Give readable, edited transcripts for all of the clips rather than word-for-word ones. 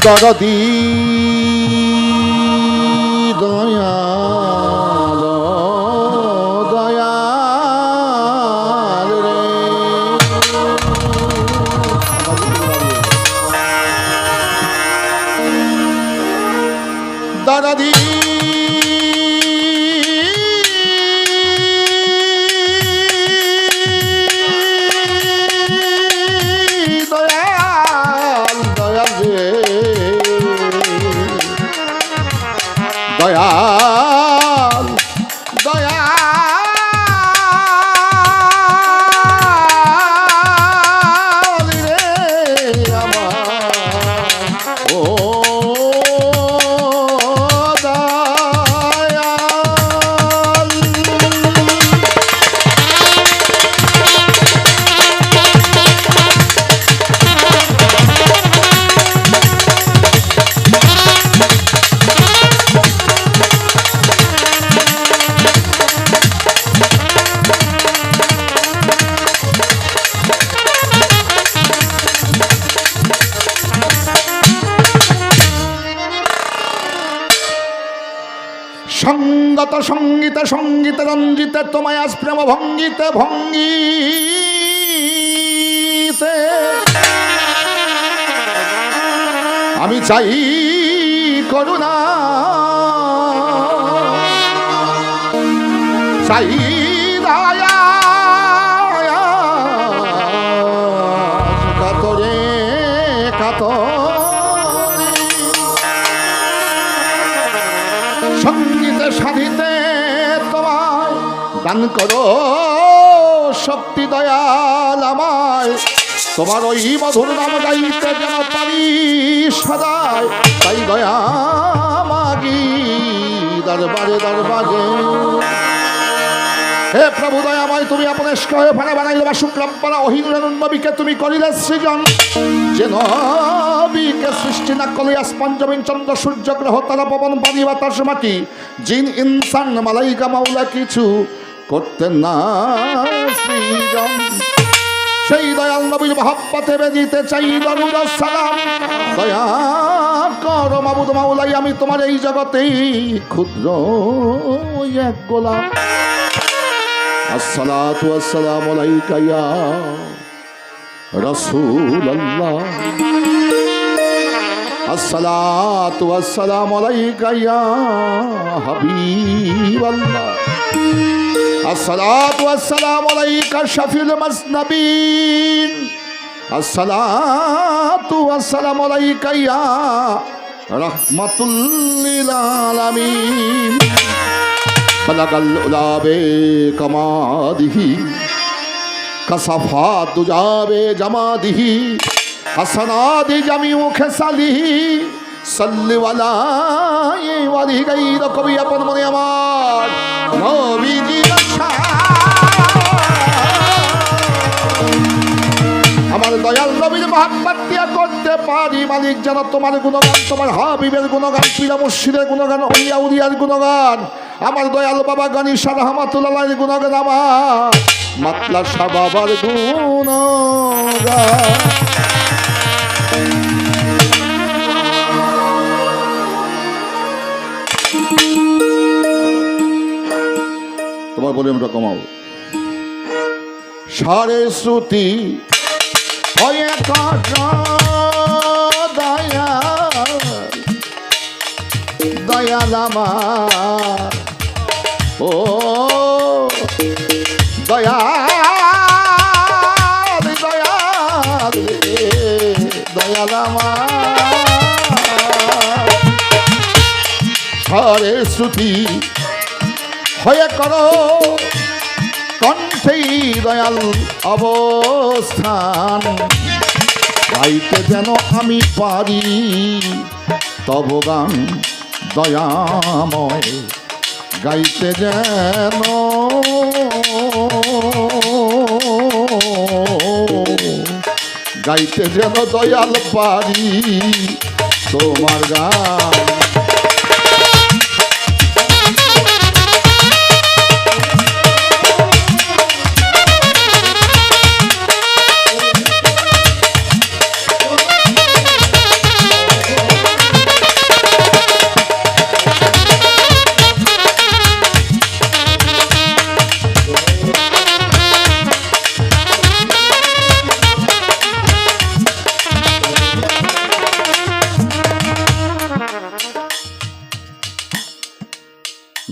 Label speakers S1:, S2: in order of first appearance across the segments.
S1: দরদি দয়াল দয়াল রে দরদি দয়াল দয়াল রে আমার ও দয়াল সঙ্গত সঙ্গীতে সঙ্গীতে রঞ্জিতে তোমায় আজ প্রেম ভঙ্গিতে ভঙ্গিতে আমি চাই করুণা চাই দয়া কাতরে কাতরে সঙ্গীতে সাধিতে তোমায় দান করো শক্তি দয়াল আমায় তোমার ওই মধুর নাম গাইতে যেন পারি সদায় তাই দয়া মাগি দরবারে দরবারে হে প্রভু দয়াময় তুমি আপনার হয়ে ফানা বানাইলে বা শুক্লাম পারা অহিনুর নবীকে তুমি করিলে সৃজন যে নবীকে সৃষ্টি না করলে আসমান জমিন চন্দ্র সূর্য গ্রহ তারা পবন পানি বাতাস মাটি জিন ইনসান মালাইকা মাওলা কিছু করতে না সৃজন সেই দয়াল নবীর মহব্বতে বেজিতে চাই দরুদ সালাম দয়া করো মাবুদ মাওলাই আমি তোমার এই জগতেই ক্ষুদ্র এক গোলাম আসসালাতু ওয়াসসালামু আলাইকা ইয়া রাসূলুল্লাহ আসসালাতু ওয়াসসালামু আলাইকা ইয়া হাবিবাল্লাহ আসসালাতু ওয়াসসালামু আলাইকা শাফিউল মুজনবিন আসসালাতু ওয়াসসালামু আলাইকা ইয়া রাহমাতুল লিল আলামিন বলাগাল উলাবে কামাদিহি কাসাফাত দুজাবে জামাদিহি হাসানাদি জামিউ খেসালিহি সাল্লি ওয়ালাই ওয়ালি গাইর কবি আপন মনে আমার নবীজি আমার দয়াল নবীর মহব্বত দিয়া করতে পারি মালিক যেন তোমার গুণগান তোমার হাবিবের গুণগান পীর মুর্শিদের গুণগান ওলিয়া উলিয়ার গুণগান আমার দয়াল বাবা গণেশ রহমাতুল্লাহর গুণগান আমার মাতলা শাহ বাবার গুণগান তোমার ভলিউমটা কমাও সারে শ্রুতি হয়ে দয়া দয়াল আমার ও দয়াল দয়াল দয়াল আমার সারে শ্রুতি হয়ে করো কণ্ঠেই দয়াল অবস্থান গাইতে যেন আমি পারি তব গান দয়াময় গাইতে যেন দয়াল পারি তোমার গান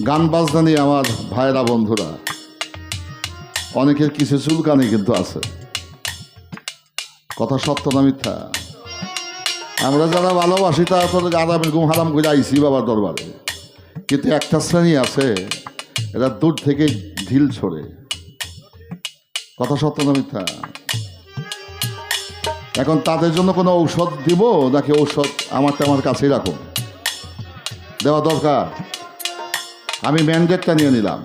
S1: গান বাজনা নিয়ে আমার ভাইরা বন্ধুরা অনেকের কিছু চুলকানি কিন্তু আছে, কথা সত্য না মিথ্যা? আমরা যারা ভালোবাসি তারা তো আরামে ঘুম হারাম করে আইসি বাবার দরবারে, কিন্তু একটা শ্রেণী আছে এরা দূর থেকে ঢিল ছোড়ে, কথা সত্য না মিথ্যা? এখন তাদের জন্য কোনো ঔষধ দিব নাকি ঔষধ আমার কাছেই রাখুন? দেওয়া দরকার। আমি ম্যান্ডেটটা নিয়ে নিলাম।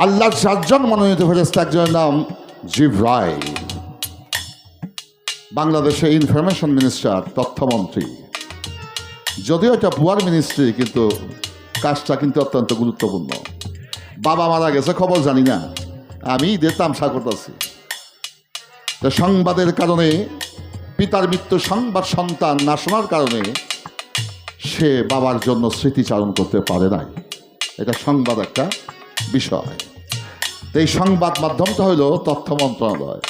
S1: আল্লাহর 4 জন মনোনীত ফেরেশতা, একজনের নাম জিবরাইল, বাংলাদেশের ইনফরমেশন মিনিস্টার, তথ্যমন্ত্রী। যদিও এটা পুয়ার মিনিস্ট্রি, কিন্তু কাজটা কিন্তু অত্যন্ত গুরুত্বপূর্ণ। বাবা মারা গেছে খবর জানি না, আমি ঈদের তামসা করতেছি। তো সংবাদের কারণে, পিতার মৃত্যু সংবাদ সন্তান না শোনার কারণে সে বাবার জন্য স্মৃতিচারণ করতে পারে নাই। এটা সংবাদ একটা বিষয়। এই সংবাদ মাধ্যমটা হইল তথ্য মন্ত্রণালয়।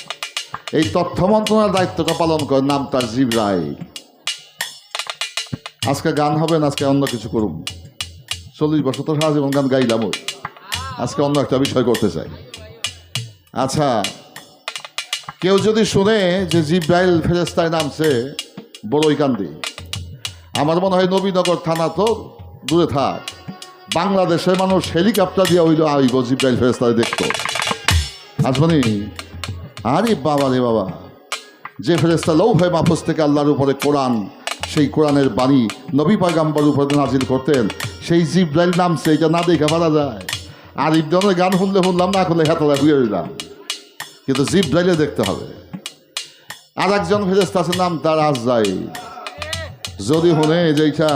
S1: এই তথ্য মন্ত্রণালয়ের দায়িত্বটা পালন করে, নাম তার জিবরাইল। আজকে গান হবে না, আজকে অন্য কিছু করুন। 40 বছর তো সারা জীবন গান গাইলাম, ওই আজকে অন্য একটা বিষয় করতে চাই। আচ্ছা, কেউ যদি শুনে যে জিবরাইল ফেরেশতায় নামছে বড়ইকান্দি, আমার মনে হয় নবীনগর থানা তো দূরে থাক, বাংলাদেশের মানুষ হেলিকপ্টার দিয়ে হইল আইব জিবরাইল ফেরেশতায় দেখতো। আসবনি? আরে বাবা রে বাবা, যে ফেরেশতা লৌহে মাহফুজ থেকে আল্লাহর উপরে কোরআন, সেই কোরআনের বাণী নবী পয়গম্বর উপরে নাজিল করতেন, সেই জিবরাইল নামছে, এটা না দেখে পারা যায়? আর ইবনের গান শুনলাম, না করলে হেতলা হয়ে রইলাম, কিন্তু জিবরাইলে দেখতে হবে। আর একজন ফেরেশতা আছে, নাম তার আজরাইল। যদি শুনে যেটা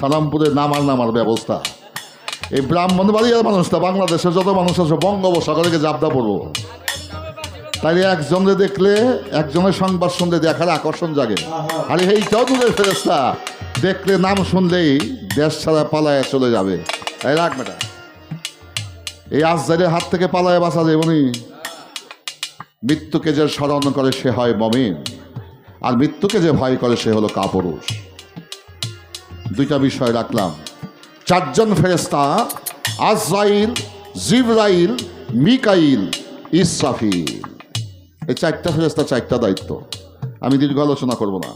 S1: সালামপুরে নামার ব্যবস্থা, এই ব্রাহ্মণবাড়িয়ার মানুষটা, বাংলাদেশের যত মানুষ আছে বঙ্গোপসাগরে জাবদা পড়বো, তাই একজনে দেখলে একজনের সংবাদ শুনলে দেখার আকর্ষণ জাগে। আর এইটাও দূরের ফেরেশতা, দেখলে নাম শুনলেই দেশ ছাড়া পালায় চলে যাবে। এই রাখ বেটা, এই আজরাইলের হাত থেকে পালায় বাঁচা যাবেনি। মৃত্যুকে যে স্মরণ করে সে হয় মুমিন, আর মৃত্যুকে যে ভয় করে সে হলো কাপুরুষ। দুইটা বিষয় রাখলাম। 4 জন ফেরেশতা, আজরাইল, জিবরাইল, মিকাইল, ইসরাফিল। এই 4টা ফেরেশতা, 4টা দায়িত্ব। আমি দীর্ঘ আলোচনা করব না।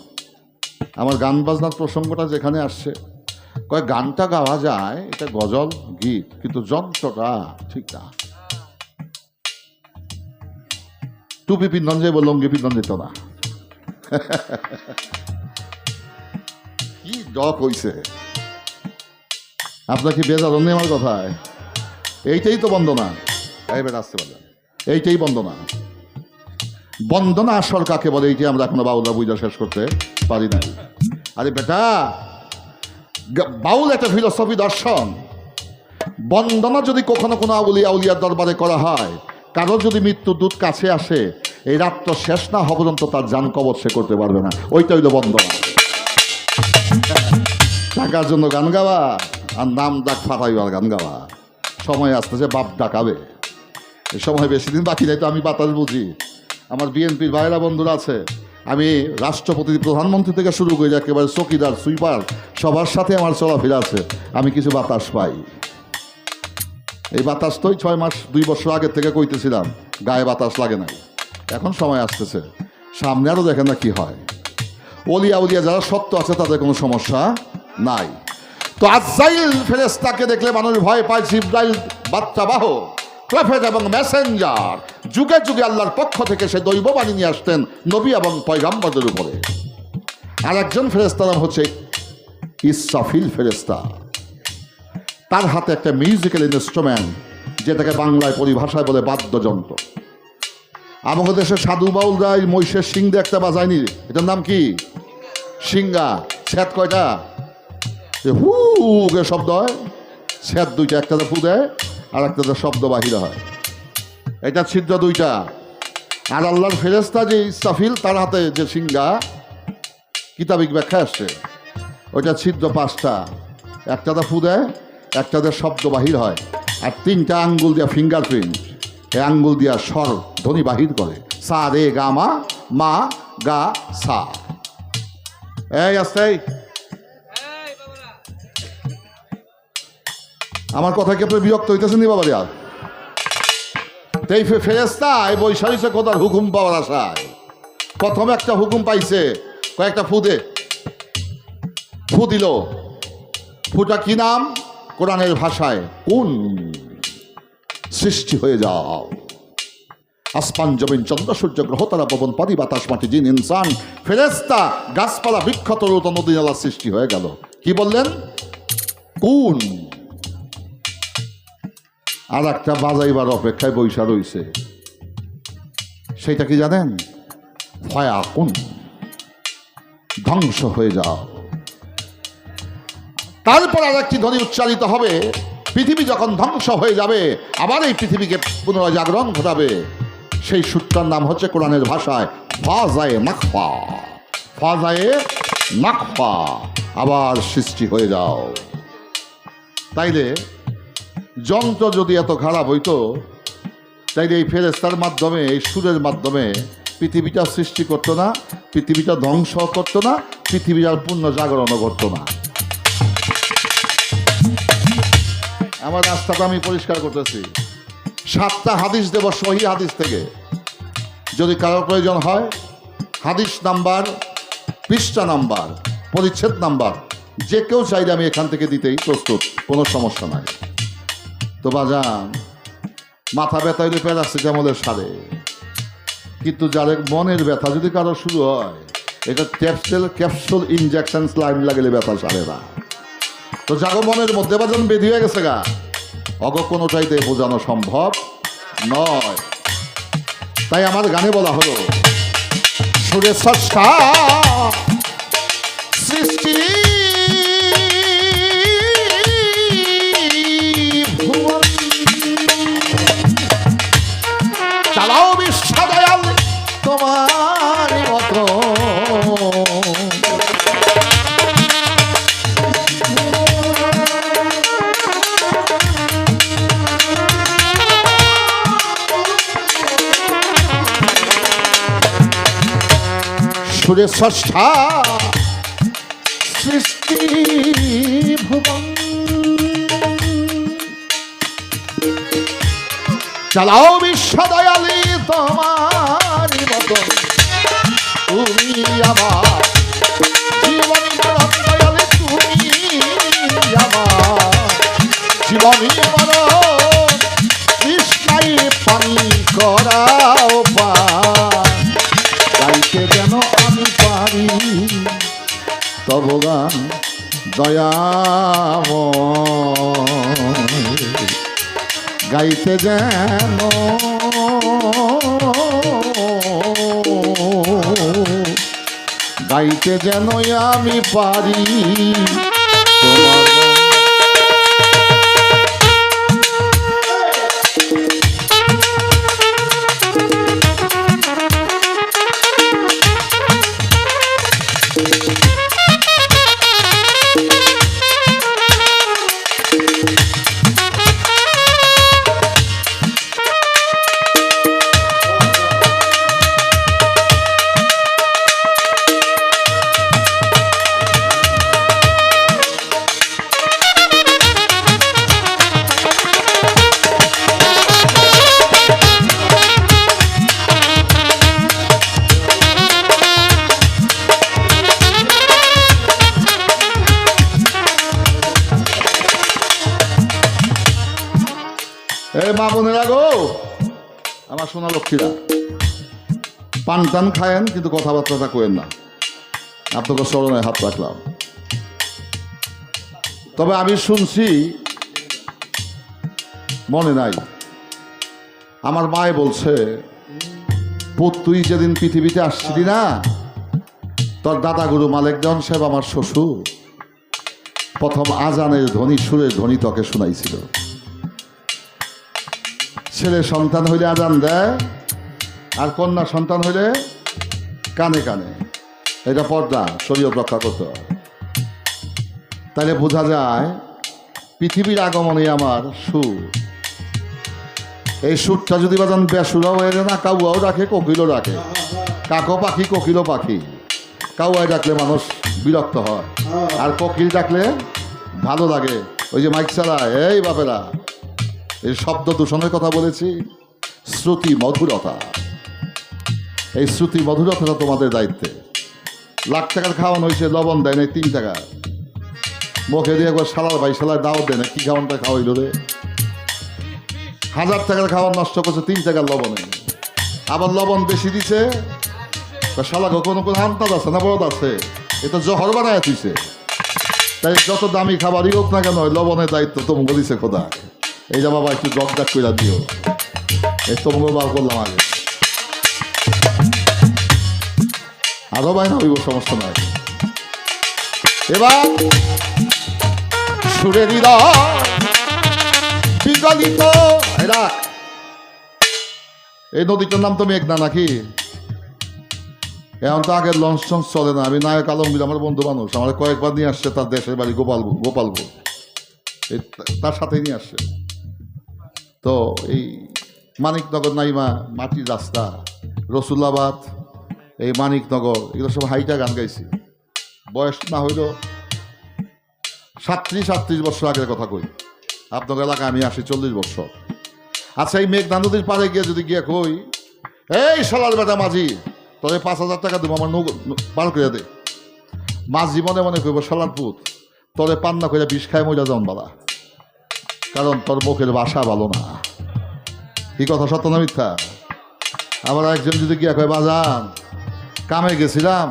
S1: আমার গান বাজনার প্রসঙ্গটা যেখানে আসছে, কয় গানটা গাওয়া যায়, এটা গজল গীত, কিন্তু যন্ত্রটা ঠিক না। টুপি পিন্ধন যাইব, লঙ্গি পিন্ধন যেত না। কি ডক হইছে আপনার, কি বেজার নেই আমার কথায়? এইটাই তো বন্দনা। এইবার আসতে পারলেন, এইটাই বন্দনা। বন্দনা আসর কাকে বলে, এইটাই আমরা এখনো বাউলরা বুঝা শেষ করতে পারি নাই। আরে বেটা, বাউল একটা ফিলোসফি, দর্শন। বন্দনা যদি কখনো কোনো আউলিয়ার দরবারে করা হয়, কারো যদি মৃত্যু দূত কাছে আসে, এই রাত্র শেষ না হওয়া পর্যন্ত তার জান কবজ সে করতে পারবে না। ওইটা হইল বন্দনা। টাকার জন্য গান গাওয়া আর নাম ডাক ফাটাইবার গান গাওয়া, সময় আসতেছে বাপ ডাকাবে। এই সময় বেশি দিন বাকি নাই, তো আমি বাতাস বুঝি। আমার বিএনপির ভাইরা বন্ধুরা আছে, আমি রাষ্ট্রপতি, প্রধানমন্ত্রী থেকে শুরু করি, একেবারে চকিদার, সুইপার, সবার সাথে আমার চলাফেরা আছে। আমি কিছু বাতাস পাই। এই বাতাস তো 6 মাস 2 বছর আগের থেকে কইতেছিলাম, গায়ে বাতাস লাগে নাই। এখন সময় আসতেছে, সামনে আরও দেখেন না কি হয়। উলিয়া যারা সত্য আছে তাদের কোনো সমস্যা নাই। তো আজরাইল ফেরেশতাকে দেখলে মানুষ ভয় পায়। জিবরাইল বার্তাবাহ, প্রফেট এবং মেসেঞ্জার, যুগে যুগে আল্লাহর পক্ষ থেকে সে দৈববাণী নিয়ে আসতেন নবী এবং পয়গম্বরদের উপরে। আর একজন ফেরেশতার নাম হচ্ছে ইসরাফিল ফেরেশতা। তার হাতে একটা মিউজিক্যাল ইনস্ট্রুমেন্ট, যেটাকে বাংলায় পরিভাষায় বলে বাদ্যযন্ত্র। আমাদের দেশে সাধু বাউলরা এই মহিষের সিং দিয়ে একটা বাজায়নি, এটার নাম কি? সিঙ্গা। ছ্যাদ কয়টা? হু কে শব্দ হয়, ছ্যাদ 2টা, একটাতে ফু দেয় আর একটাতে শব্দ বাহির হয়। এটা ছিদ্র 2টা। আর আল্লাহর ফেরেশতা যে ইসরাফিল, তার হাতে যে সিঙ্গা, কিতাবিক ব্যাখ্যা আসছে, ওইটা ছিদ্র 5টা, একটাতে ফু দেয়, একটাতে শব্দ বাহির হয়, আর 3টা আঙ্গুল দিয়া ফিঙ্গারপ্রিন্ট, এই আঙ্গুল দিয়া স্বর ধ্বনি বাহির করে, সা রে গা মা, মা গা সা। এই আসতে আমার কথা কি আপনি বিরক্ত হইতেছেন নি বাবা আর? এই ফেরেস্তা এই বৈশাখীছে কোথার হুকুম পাওয়ার আশায় প্রথমে একটা হুকুম পাইছে, কয়েকটা ফু দিল। ফুটা কি নাম? কোরআনের ভাষায় কোন সৃষ্টি হয়ে যাও। আসমান জমিন চন্দ্র সূর্য গ্রহ তারা পবন পানি বাতাস মাটি জিন ইনসান ফেরেস্তা গাছপালা বৃক্ষ তরুত নদী নালা সৃষ্টি হয়ে গেল। কি বললেন? কোন। আর একটা বাজাইবার অপেক্ষায় বৈশা রইছে, সেটা কি জানেন? ফয়া কোন, ধ্বংস হয়ে যাও। তারপর আর একটি ধ্বনি উচ্চারিত হবে, পৃথিবী যখন ধ্বংস হয়ে যাবে আবার এই পৃথিবীকে পুনরায় জাগরণ ঘটাবে। সেই সূত্রটার নাম হচ্ছে কোরআনের ভাষায় ফাজায়ে নাকফা। ফাজায়ে নাকফা, আবার সৃষ্টি হয়ে যাও। তাইলে যন্ত্র যদি এত খারাপ হইতো, তাইলে এই ফেরেস্তার মাধ্যমে, এই সুরের মাধ্যমে পৃথিবীটা সৃষ্টি করতো না, পৃথিবীটা ধ্বংস করতো না, পৃথিবীর আর পূর্ণ জাগরণও করতো না। আমার রাস্তাটা আমি পরিষ্কার করতেছি। 7টা হাদিস দেব সহি হাদিস থেকে, যদি কারো প্রয়োজন হয় হাদিস নাম্বার, পৃষ্ঠা নাম্বার, পরিচ্ছেদ নাম্বার যে কেউ চাইলে আমি এখান থেকে দিতেই প্রস্তুত, কোনো সমস্যা নাই। তো বাজান, মাথা ব্যথা হইলে প্যারাসিটামলের সারে, কিন্তু যাদের মনের ব্যথা যদি কারো শুরু হয়, এটা ক্যাপসুল ইনজেকশন স্লাইম লাগলে ব্যথা সারে না। তো যাগো মনের মধ্যে বাজান বেঁধে হয়ে গেছে গা, অগ কোনোটাইতে বোঝানো সম্ভব নয়। তাই আমার গানে বলা হলো, সুরে স্রষ্টা সৃষ্টি ভুবন, চালাও বিশ্ব দয়াল তোমার মতো। সুরে স্রষ্টা সৃষ্টি ভুবন, চালাও বিশ্ব দয়ালি তোমার মতন। তুমি আমার জীবন মরণ দয়ালি, তুমি আমার জীবনী মরণ, কৃষ্ণাই পানি করাও পা, গাইতে যেন আমি পারি তব গান দয়াময়, গাইতে যেন গাইতে যেন আমি পারি তোমার। মা বোনেরা গো, আমার সোনা লক্ষ্মীরা, পান টান খায়েন কিন্তু কথাবার্তাটা কোয়েন না। আপনাকে স্মরণে হাত রাখলাম। তবে আমি শুনছি, মনে নাই, আমার মায়ে বলছে, পুত তুই যেদিন পৃথিবীতে আসছিলি না, তোর দাদা গুরু মালিক জন সাহেব আমার শ্বশুর প্রথম আজানের ধ্বনি, সুরের ধ্বনি তোকে শোনাইছিল। ছেলে সন্তান হইলে আজান দেয়, আর কন্যা সন্তান হইলে কানে কানে। এটা পর্দা, শরীয়ত রক্ষা করতে হয়। তাহলে বোঝা যায় পৃথিবীর আগমনে আমার সুর। এই সুরটা যদি বাজান বেসুরাও হয়ে না, কাউয়াও রাখে, কোকিলও রাখে, কাকো পাখি কোকিলও পাখি। কাউয়ায় ডাকলে মানুষ বিরক্ত হয়, আর কোকিল ডাকলে ভালো লাগে। ওই যে মাইক চালায়, এই বাপেরা, এই শব্দ দূষণের কথা বলেছি। শ্রুতি মধুরতা, এই শ্রুতি মধুরতাটা তোমাদের দায়িত্বে। লাখ টাকার খাওয়ানো হয়েছে, লবণ দেয় না 3 টাকা, মুখে দিয়ে একবার সালার ভাই সালার দাওয়াত দেয় না, কি খাওয়ানটা খাওয়াইল রে। 1000 টাকার খাওয়ার নষ্ট করছে 3 টাকার লবণে, আবার লবণ বেশি দিছে। শালা কোনো কোনো আন্তাজ আছে না, বড় আছে, এটা জহর বানায় তুইছে। তাই যত দামি খাবারই হোক না কেন, লবণের দায়িত্ব তোমাকে দিছে খোদা। এই যে বাবা একটু জগদাক করে দিও, এই তোমাকে বার করলাম আগে, আরো বাইনা হইব, সমস্যা নাই। এবার সুরের বিগলিত, এই নদীটার নাম তো মেঘনা নাকি? এখন তো আগের লঞ্চ টঞ্চ চলে না। আমি নায়ক আলমগীর, আমার বন্ধু মানুষ, আমার কয়েকবার নিয়ে আসছে তার দেশের বাড়ি গোপালপুর, তার সাথেই নিয়ে আসছে। তো এই মানিকনগর নাইমা মাটির রাস্তা, রসুল্লাবাদ, এই মানিকনগর, এগুলো সব হাইটা গান গাইছি। বয়স না হইল 37-38 বছর আগের কথা কই। আপনার এলাকায় আমি আসি 40 বছর। আচ্ছা, এই মেঘনা নদীর পাড়ে গিয়ে যদি গিয়ে কই, এই শালার বেটা মাঝি, তোরে 5000 টাকা দেবো, আমার পার করে দে। মাঝি মনে মনে করবো, শালার পুত, তোরে পান্না করে বিষ খায় মজা যান বালা, কারণ তোর মুখের ভাষা ভালো না। কি কথা, সত্য না মিথ্যা? আবার একজন যদি গিয়া কয়, বাজান কামে গেছিলাম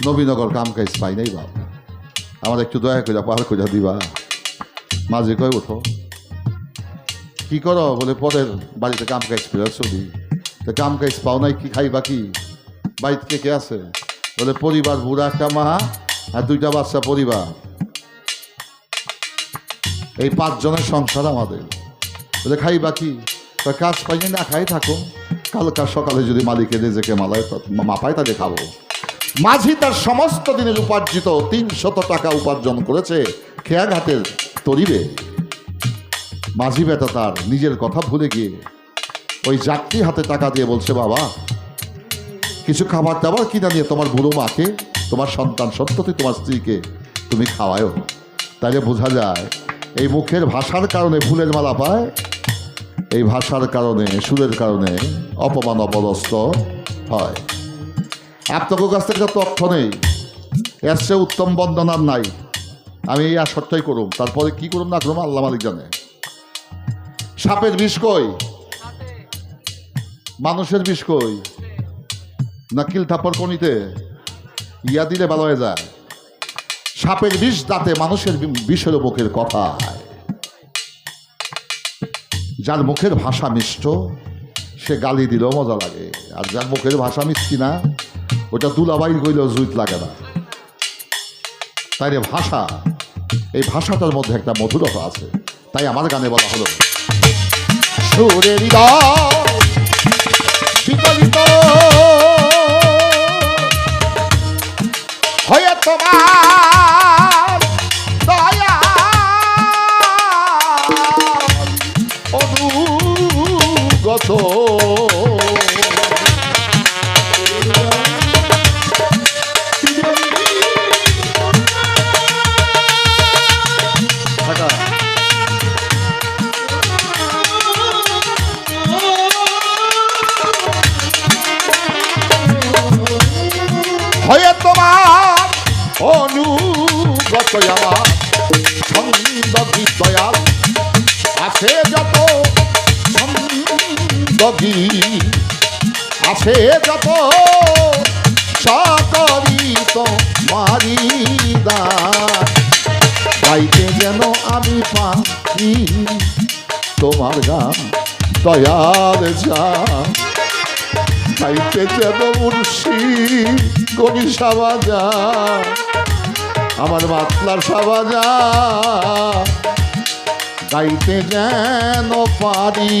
S1: নবীনগর, কাম কাজ পাই নাই বাপ, আমার একটু দয়া করে পার করে দিবা। মাঝে কয়, ওঠো, কি করো? বলে পরের বাড়িতে কাম কাজ করে ছবি। তো কাম কাজ পাও নাই, কি খাইবা কি? বাড়িতে কে কে আছে? বলে পরিবার, বুড়া একটা মা আর 2টা বাচ্চা পরিবার, এই 5 জনের সংসার আমাদের। বলে খাইবা কি? কাজ পাই না, খাই থাকো, কালকার সকালে যদি মালিকের রেজেকে মাপায় তাদের খাবো। মাঝি তার সমস্ত দিনের উপার্জিত 300 টাকা উপার্জন করেছে খেয়াঘাটের তরিবে। মাঝি বেটা তার নিজের কথা ভুলে গিয়ে ওই যাত্রী হাতে টাকা দিয়ে বলছে, বাবা কিছু খাবার দাবার কিনা নিয়ে তোমার বুড়ো মাকে, তোমার সন্তান সন্ততি, তোমার স্ত্রীকে তুমি খাওয়ায়ও। তাইলে বোঝা যায় এই মুখের ভাষার কারণে ফুলের মালা পায়, এই ভাষার কারণে, সুরের কারণে অপমান অপদস্থ হয়। আপনাদের কাছ থেকে তথ্য নেই, এর চেয়ে উত্তম বন্দনার নাই। আমি এই আসরটাই করুম, তারপরে কি করুম না করুম আল্লাহ মালিক জানে। সাপের বিষ কই? মানুষের বিষ কই? না কিল থাপ্পর কনিতে ইয়া দিলে ভালো হয়ে যায়। সাপের বিষ দাঁতে, মানুষের বিষের মুখের কথা। যার মুখের ভাষা মিষ্ট সে গালি দিলেও মজা লাগে, আর যার মুখের ভাষা মিষ্টি না, ওটা দুলাবাইল কইলেও জুইত লাগে না। তাই রে ভাষা, এই ভাষাটার মধ্যে একটা মধুরতা আছে। তাই আমার গানে বলা হলো, সুরের বিকলিত হয়ে তোমার দয়া অনুগত, হয়ে তোমার অনুগত আমার ছন্দগী দয়াল আছে যত, ছন্দগী আছে যত, সকলই তো মারিদা। গাইতে যেন আমি পাখি তোমার গান দয়াল যান, গাইতে যেন মুর্শি কবি সাবাজা, আমার মাতলার সাবাজা, গাইতে যেন পারি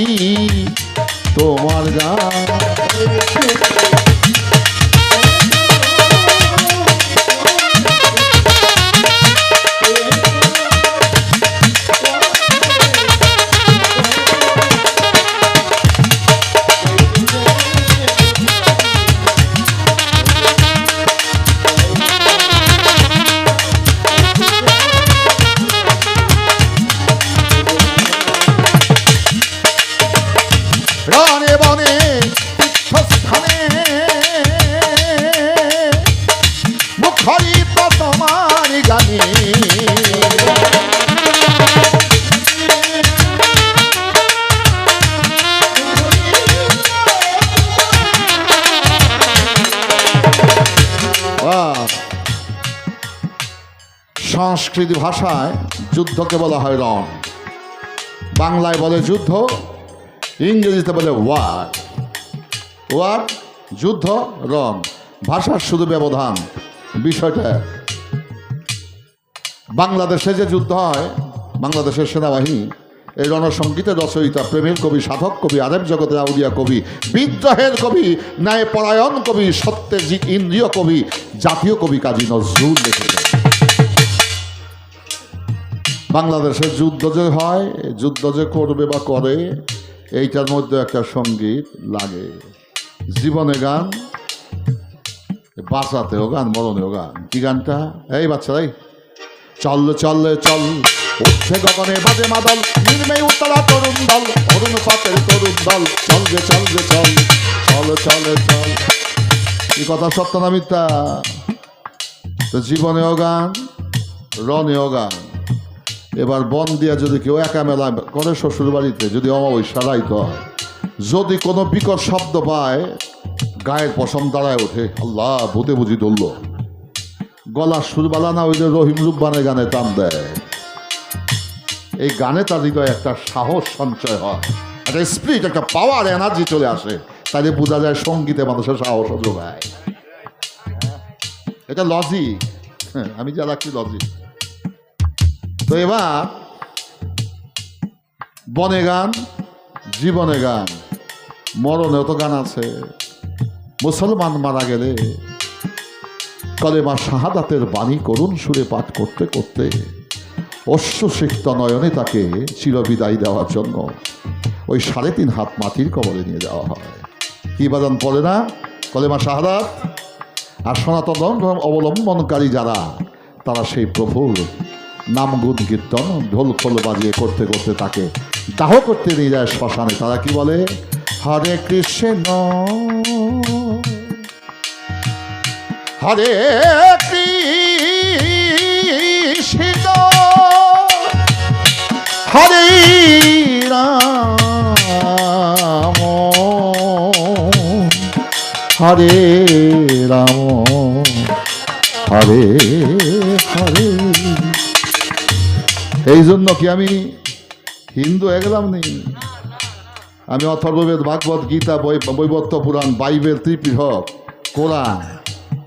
S1: তোমার গান। সংস্কৃত ভাষায় যুদ্ধকে বলা হয় রণ, বাংলায় বলে যুদ্ধ, ইংরেজিতে বলে ওয়ার। ওয়ার যুদ্ধ, রণ, ভাষার শুধু ব্যবধান, বিষয়টা। বাংলাদেশে যে যুদ্ধ হয়, বাংলাদেশের সেনাবাহিনী এই রণসঙ্গীতের রচয়িতা, প্রেমের কবি, সাধক কবি, আরব জগতের আউলিয়া কবি, বিদ্রোহের কবি, ন্যায়পরায়ণ কবি, সত্যের ইন্দ্রিয় কবি, জাতীয় কবি কাজী নজরুল লিখেছেন। বাংলাদেশের যুদ্ধ যে হয়, যুদ্ধ যে করবে বা করে, এইটার মধ্যে একটা সঙ্গীত লাগে। জীবনে গান, বাঁচাতেও গান, মরণেও গান। কি গানটা? এই বাচ্চারাই, চল চল চল উঠছে গগনে বাজে মাদল, নির্মেয় উত্তরা তরুণ দল, অরুণ পাতের তরুণ দল, চল যে চল যে চল, চল চল চল। এই কথা সত্য না মিথ্যা? তো জীবনেও গান, রনেও গান। এবার বন দিয়া যদি কেউ একা মেলা করে শ্বশুর বাড়িতে, যদি অমাবস্যা রাইতে হয়, যদি কোনো বিকট শব্দ পায়, গায়ের পশম দাঁড়ায় ওঠে, আল্লাহ ভূতে বুঝি ধরল। গলার সুরবালা না, ওই যে রহিম রুব্বানের গানে টান দেয়। এই গানে তার হৃদয়ে একটা সাহস সঞ্চয় হয়, একটা স্পিরিট, একটা পাওয়ার, এনার্জি চলে আসে। তাহলে বোঝা যায় সঙ্গীতে মানুষের সাহস যোগায়। এটা লজিক, আমি যা রাখছি লজিক। তো এবার বনে গান, জীবনে গান, মরণেও তো গান আছে। মুসলমান মারা গেলে কলেমা শাহাদাতের বাণী করুণ সুরে পাঠ করতে করতে অশ্রুসিক্ত নয়নে তাকে চিরবিদায় দেওয়ার জন্য ওই 3.5 হাত মাটির কবরে নিয়ে যাওয়া হয়। কি বাদান পড়ে না কলেমা শাহাদাত? আর সনাতন ধর্ম অবলম্বনকারী যারা, তারা সেই প্রভুর নাম গুণ কীর্তন ঢোল খোল বাজিয়ে করতে করতে তাকে দাহ করতে নিয়ে যায় শ্মশানে। তারা কি বলে? হরে কৃষ্ণ হরে কৃষ্ণ হরে রাম হরে রাম হরে হরে। এই জন্য কি আমি হিন্দু হয়ে গেলাম নি? আমি অথর্ববেদ, ভাগবত গীতা, বৈবর্ত পুরাণ, বাইবেল, ত্রিপিটক, কোরআন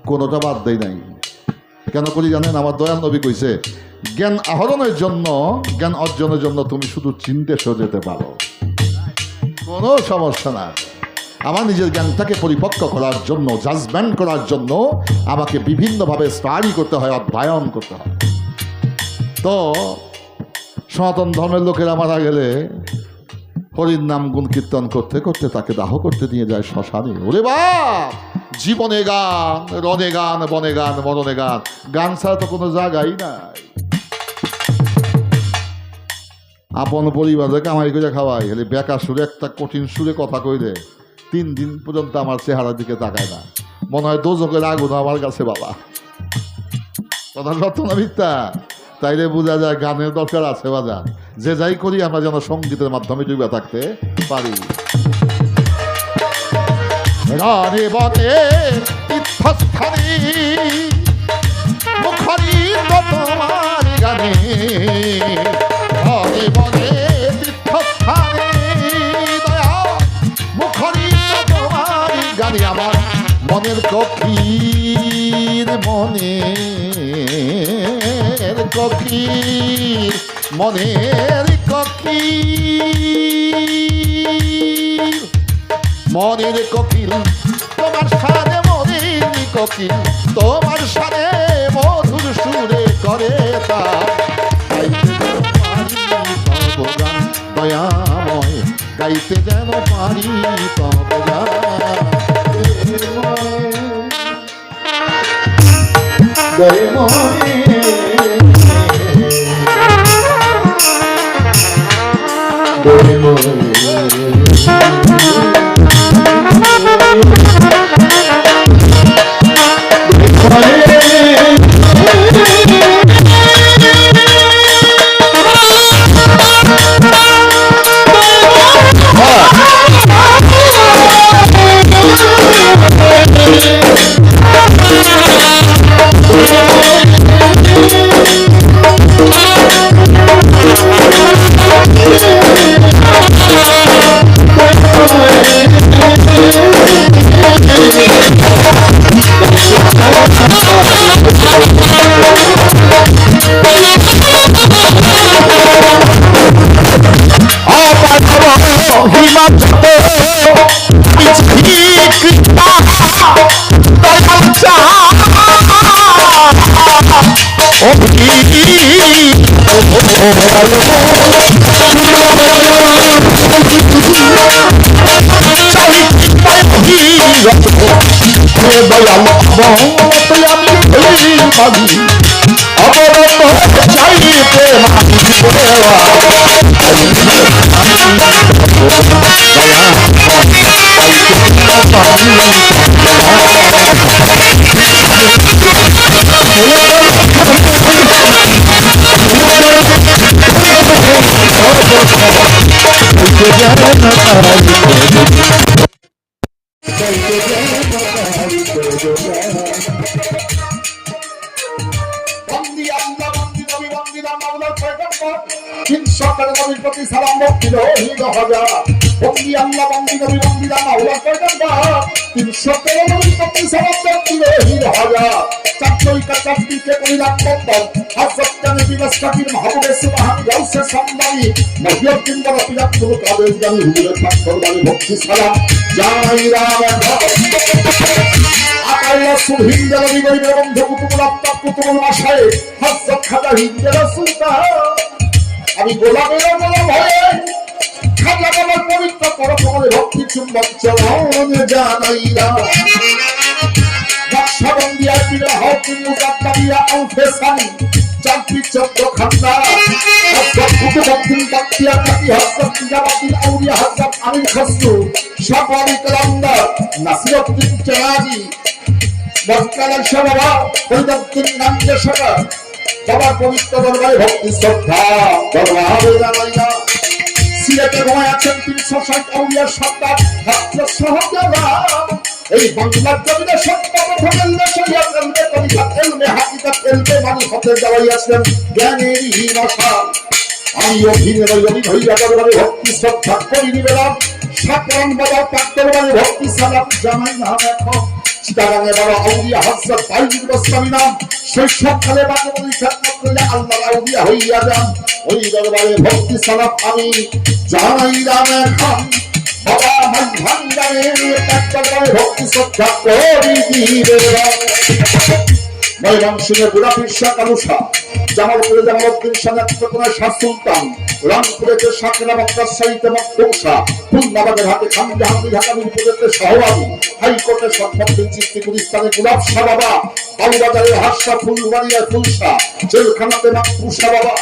S1: কোনোটা বাদ দেয় নাই। কেন করি জানেন? আমার দয়াল নবী কইছে, জ্ঞান আহরণের জন্য, জ্ঞান অর্জনের জন্য তুমি শুধু চিনতে যেতে পারো, কোনো সমস্যা না। আমার নিজের জ্ঞানটাকে পরিপক্ক করার জন্য, জাজমেন্ট করার জন্য আমাকে বিভিন্নভাবে স্টাডি করতে হয়, অধ্যয়ন করতে হয়। তো সনাতন ধর্মের লোকেরা মারা গেলে হরির নাম গুণ কীর্তন করতে করতে তাকে দাহ করতে নিয়ে যায় শ্মশানে। ওরে বাপ! জীবনে গান, রনে গান, বনে গান, মরণে গান। গান ছাড়া তো কোনো জায়গাই নাই। আপন পরিবারে কামাই করে খাওয়াই, হলে বেকার সুরে একটা কঠিন সুরে কথা কইলে 3 দিন পর্যন্ত আমার চেহারার দিকে তাকায় না, মনে হয় দোজকের আগুন আমার কাছে বাবা। কথা সত্য না মিথ্যা? তাইলে বোঝা যায় গানের দরকার আছে বাজার। যে যাই করি আমরা যেন সঙ্গীতের মাধ্যমে ডুবে থাকতে পারি। রানে বনে তীর্থস্থানে মুখরিত তোমার গানে, রানে বনে তীর্থস্থানে দয়া মুখরিত তোমার গানে। আমার মনের কক্ষির মনের কক্ষির মনের কক্ষির মনের কোকিল তোমার সারে, মনের কোকিল তোমার সারে মধুর সুরে করে তার। দয়াময় গাইতে যেন পারি তব
S2: কৃষ্ণা দয়াল চাহা ও
S1: সরকারের নবীর প্রতি সালাম ভক্তিল হিদ হাজার বন্দি আল্লাহ বন্দি নবী বন্দি মাওলার পয়গম্বর 313 নবীর প্রতি সালাম ভক্তিল হিদ হাজার চাকরিকা চাকরিকে কইলাম বন্ধন হযরত নবী মুস্তাকিম মাহবুবে সুবহান গাউসে সামদানি মহিউদ্দিন বড় পিলাত গুলো কাদের জানি হুজুরের পাকর বাড়ি ভক্তি সালাম জানাইরা আল্লাহ সুবহিন নবী গরিবের বন্ধু কুতুবুল আত্তাব কুতুবুল মাশায়ে হযরত খাজা হিন্দ রাসূলুল্লাহ আমি গোলামের গোলাম হয়ে খাজা বাবার পবিত্র পরমকমলে ভক্তি চুম্বক চরণে জানাইরা নকশবন্দি আকিরা হকিম মুজাদ্দাবিয়া আলফেসান চাঁদপি চন্দ্র খান্না হযরত কুতুবউদ্দিন বাখতিয়ার নবী হযরত নিজামুদ্দিন আউলিয়া হযরত আমিন খসরু শাহওয়ালি কালান্দার নাসিরউদ্দিন চেরাজি মক্কাল শাহবাবা ফরিদউদ্দিন নামকে শাখা বাবার পবিত্র দরবারে ভক্তি শ্রদ্ধা দরবারে জানাইয়া সিলেটে ঘুমায় আছেন 360 আউলিয়ার সর্দার হযরত শাহজাদা এই বাংলার জমিনে সর্বপ্রথম এলমে শরিয়াত এলমে তরিকাত এলমে হাকিকাত এলমে মানি হতে যাওয়াই আসলেন জ্ঞানেরই ভাষা আমি অধীনে রইলি ভাইয়া দরবারে ভক্তি শ্রদ্ধা করি নিবেলাম সাকরান বাবার পাক দরবারে ভক্তি সালাম জানাই না এখন চিটাগাঙে বড় আউলিয়া হযরত বাইজিদ গোস্বামী নাম শৈশবকালে বাংলাদেশী খেদমত করলে আল্লাহর আউলিয়া হইয়া যান ওই দরবারে ভক্তি সালাম আমি জানাইলাম এখন বাবা মন ভাঙ্গারে এক দরবারে ভক্তি শ্রদ্ধা করি দিবে ময়মনসিংহের গোলাপীর শাহ কালুশা জামালপুরে জামালউদ্দিন শাহ নেত্রকোনায় শাহ সুলতান রামপুরেতে শাকেরা মক্কার সাইতে মকদুসা খুলনাবাগের হাতে খান জাহাঙ্গীর ঢাকা মিরপুরেতে শাহবাদী হাইকোর্টের সরকারদের চিস্তি গুলিস্তানে গোলাপ শাহ বাবা বালুবাজারের হাসা ফুলবাড়িয়ার ফুলশা জেলখানাতে মাকবুসা বাবা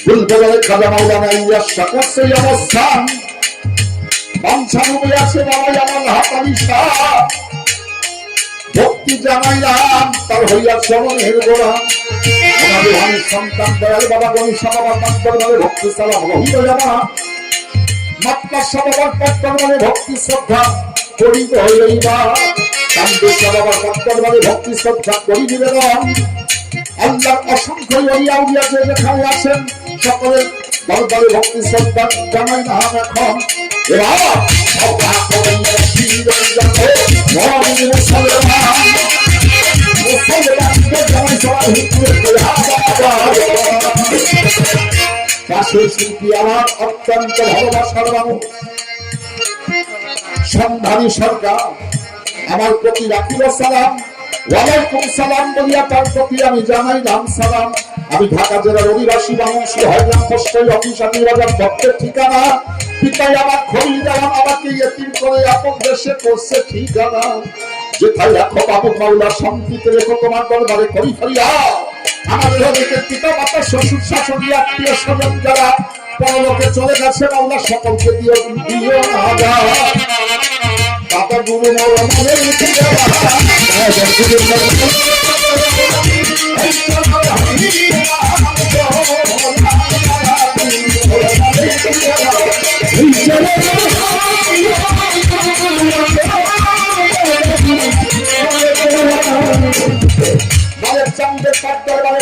S1: ফুলবাজারের খাজা মাওলানা ইলিয়াস শাহ করছে অবস্থান বাঞ্ছানুবে আছে বাবা আমার হাতালি শাহ ভক্তি জানাইলাম তার হইয়া চরণের গোড়া আমাদের অনেক সন্তান দয়াল বাবা গণেশা বাবার পাত্তরবারে ভক্তি সালাম রহিল যাবা মাতৃশা বাবার পাত্তরবারে ভক্তি শ্রদ্ধা করিব হইবা কান্দেশা বাবার পাত্তরবারে ভক্তি শ্রদ্ধা করি নিবেদন আল্লাহর অসংখ্য ওলিয়া উলিয়া যে যেখানে আছেন সকলের দরবারে ভক্তি শ্রদ্ধা জানাই না এখন এবার শিল্পী আমার অত্যন্ত ভালোবাসার মানুষ সন্ধানী সরকার আমার প্রতি রাখিল সালাম ওয়ালাইকুম সালাম বলিয়া তার প্রতি আমি জানাইলাম সালাম আমি ঢাকা জেলার অধিবাসী মানুষ হয়রাম পোস্টাল অফিস আমিরবাজার ভক্তের ঠিকানা পিতাই আমার খলিল জামান আমাকে ইয়েতিম করে আপন দেশে করছে ঠিকানা যেথায় রাখো বাবু মাওলা শান্তিতে রেখো তোমার দরবারে করি ফরিয়া আমাদের অনেকের পিতা মাতা শ্বশুর শাশুড়ি আত্মীয় স্বজন যারা পরলোকে চলে গেছে মাওলা সকলকে দিও দিও না বাবা গুরু মাওলা মনে রেখে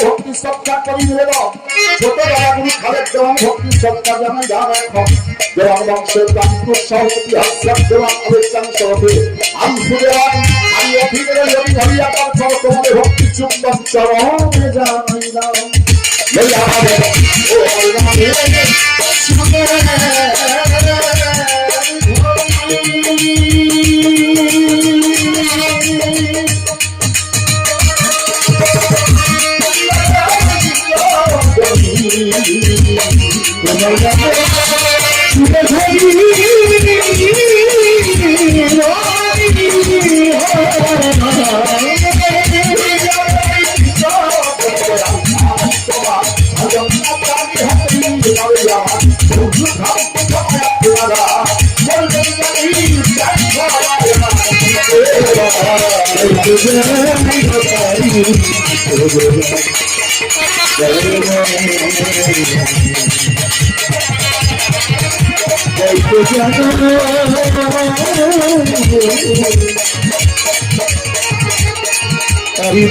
S1: ভক্তি শ্রদ্ধা করি ছোট দাদাগুলি খালেদ দেওয়ান ভক্তি শ্রদ্ধা জানাই এখন দেওয়ান বংশের প্রান্তুর সভাপতি হাসরাত দেওয়ান আবেদন তরফে আমি দেওয়ান আমি অভিনয় অভিনয় আমার তোমাদের ভক্তি চুম্বন চরণে জানাইলাম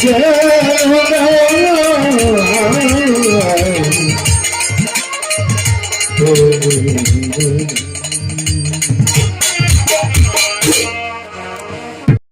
S3: Jai